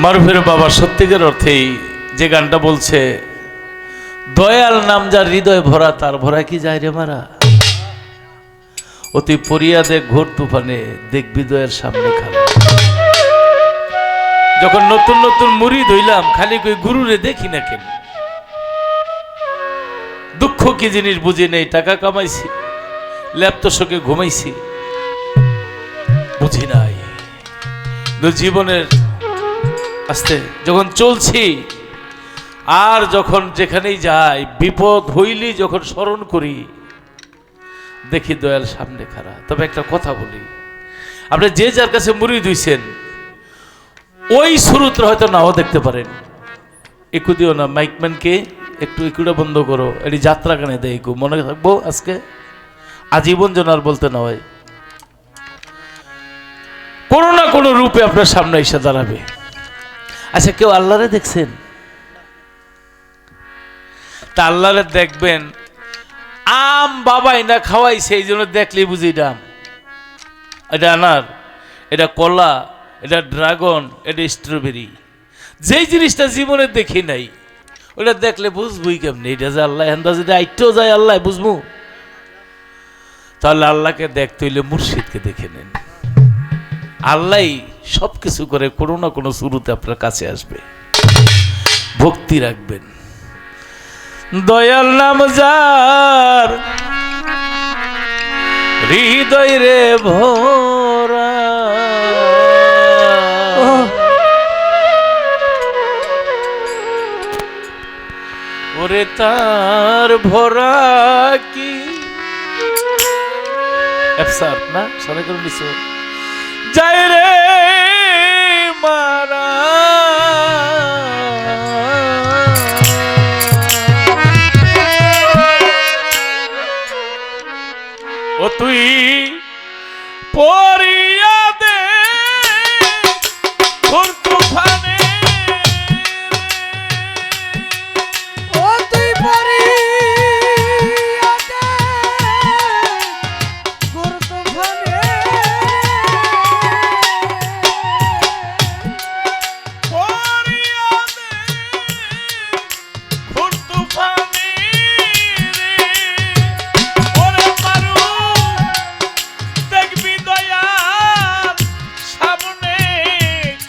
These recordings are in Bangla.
মারুফের বাবা সত্যিকার অর্থেই যে গানটা বলছে, দয়াল নাম যার হৃদয় ভরা তার ভরা কি যায় রে মারা, অতি পরিয়া দেখ ঘোর তুফানে দেখবি দয়ের সামনে খালা। যখন নতুন নতুন মুড়ি ধইলাম খালি কই গুরুরে দেখি না কেন, দুঃখ কি জিনিস বুঝি নেই, টাকা কামাইছি ল্যাপটপে ঘুমাইছি বুঝি নাই, জীবনের আস্তে যখন চলছি আর যখন যেখানেই যাই বিপদ হইলি যখন স্মরণ করি দেখি দয়াল সামনে খাড়া। তবে একটা কথা বলি, আপনি যে যার কাছে মুড়ি ধুইছেন ওই শুরুতে হয়তো নাও দেখতে পারেন, একটু দিও না মাইকম্যানকে, একটু ইকুটা বন্ধ করো, এটি যাত্রা গানে দেয় একটু মনে থাকবো আজকে আজীবন যেন আর বলতে না হয়। কোনো না কোনো রূপে আপনার সামনে এসে দাঁড়াবে। আচ্ছা, কেউ আল্লাহরে দেখছেন? তা আল্লাহরে দেখবেন আম বাবাই না খাওয়াইছে এই জন্য দেখলেই বুঝি দাম, এটা আনার, এটা কলা, এটা ড্রাগন, এটা স্ট্রবেরি, যেই জিনিসটা জীবনে দেখি নাই ওটা দেখলে বুঝবই কেমনি এটা যে আল্লাহ, হেন্দা যদি আইটেও যায় আল্লাহ বুঝবো। তাহলে আল্লাহকে দেখতে হইলে মুর্শিদকে দেখে নেন। আল্লাহ সব কিছু করে, কোনো না কোনো শুরুতে আপনার কাছে আসবে, ভক্তি রাখবেন। দয়াল নাম যার হৃদয় রে ভরা, ওরে তার ভরা কি এফসার না সবাই করে নিছো যায় রে মারা, ও তুই পরিয়া দে ঘোর তুফানে, ও তুই পরিয়া দে ঘোর তুফানে, পরিয়া দে ঘোর তুফানে রে, ওরে মারু দেখবি দয়াল সামনে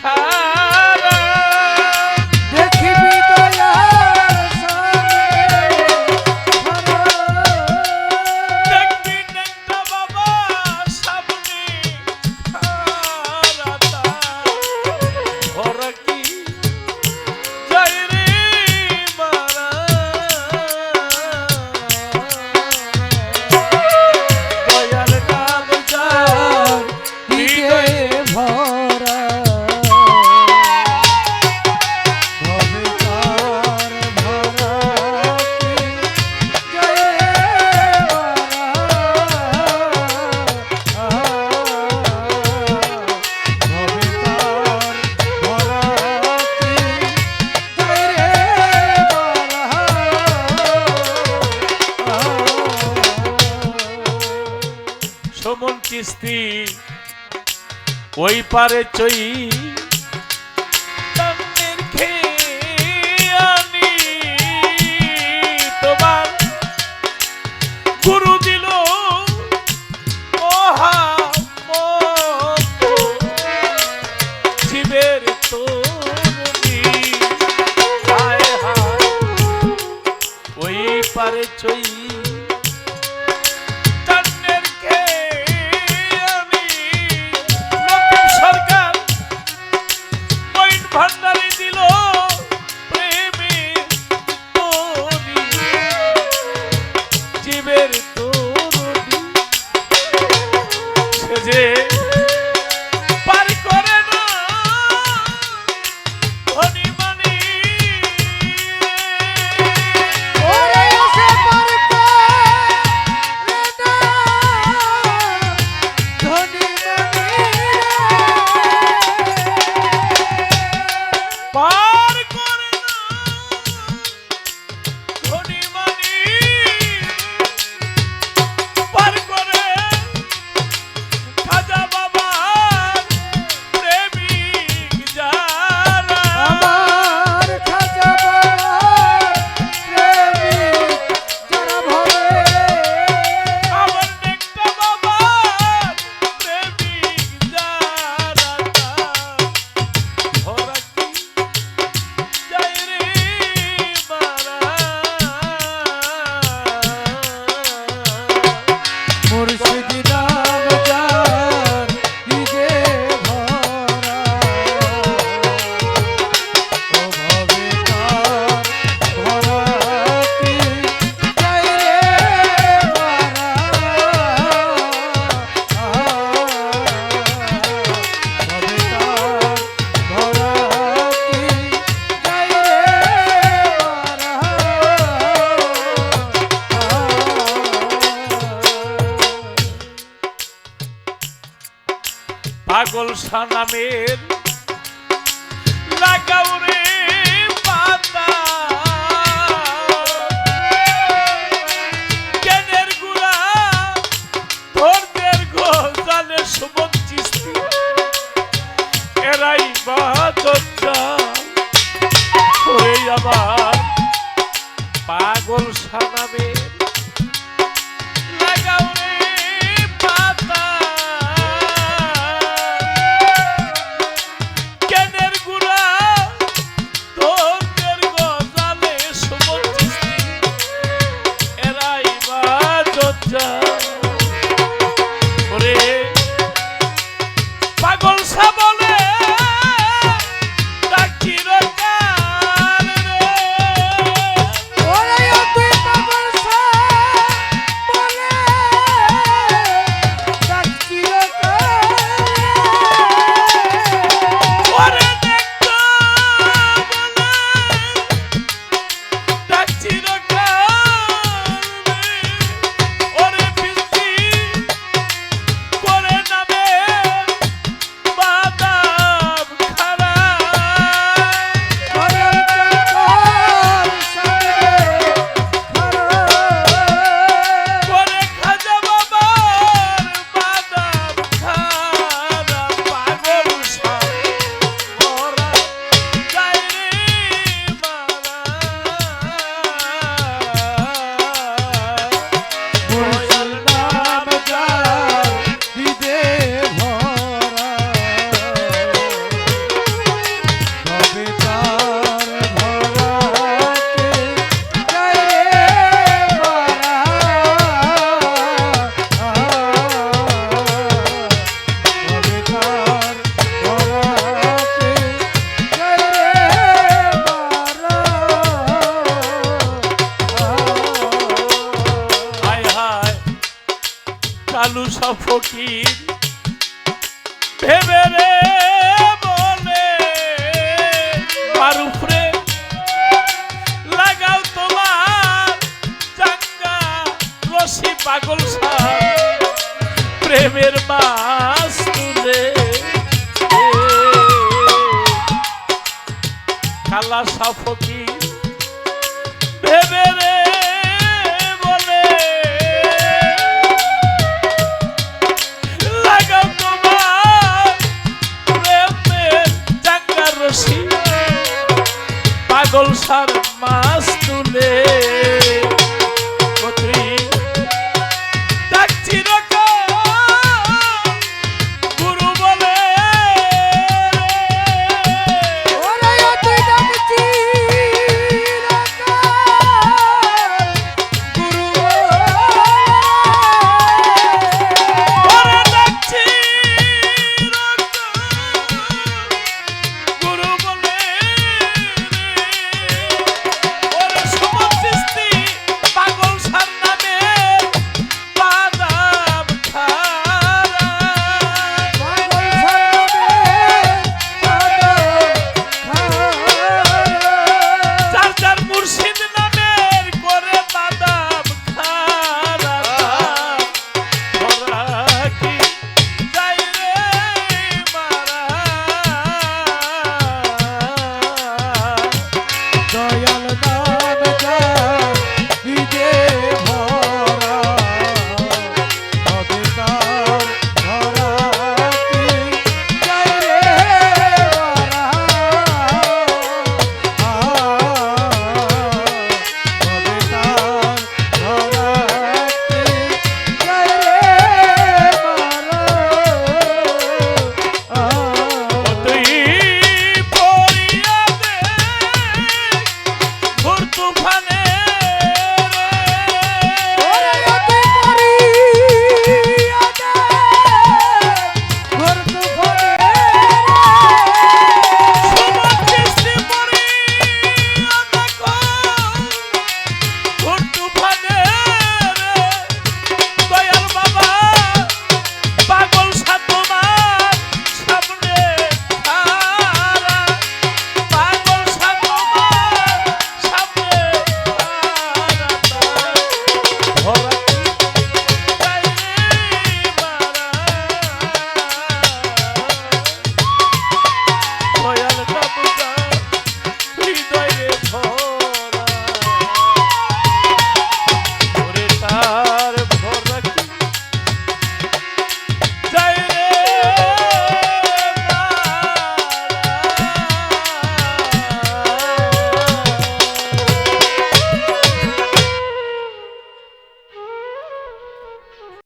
খাড়া, দেখিবি দয়াল সামনে খাড়া, দেখবি নেংটা বাবা সামনে খাড়া, ভরা কি যায় রে মারা, দয়াল নাম যার হৃদয়ে ভরা ভবে তার ভরা জয় ভবে তার ভরা জয় রে সমন কিস্তি ওই পারে চই তান্নের খেয়ানি, তোমার গুরু দিল মহামত শিবের তরুণী, হায় হায় ওই পারে চই তান্নের খেয়ানি, লতিফ সরকার মঈন ভান্ডারী দিল প্রেমের তরি, জীবের তরুণী সে যে পার করে না ধনী মানি, ওরে সে পার লাগাও রে পাতা জ্ঞানের গুড়া ধর্মের গোজালে সুমন চিস্তি এরাই বাদরা ওরে আমার পাগল সানামে লাগাও রে পাতা জ্ঞানের গুড়া ধর্মের গজালে সুমন চিস্তি এরাই বাদরা ওরে পাগল সাবলে কালু সব ফকির ভেবে রে বলে মারুফরে লাগাও তোমার চাঙ্গা রশি পাগল সার প্রেমের মাছ তুলে কালা সব ফকির ভেবে রে পাগল সার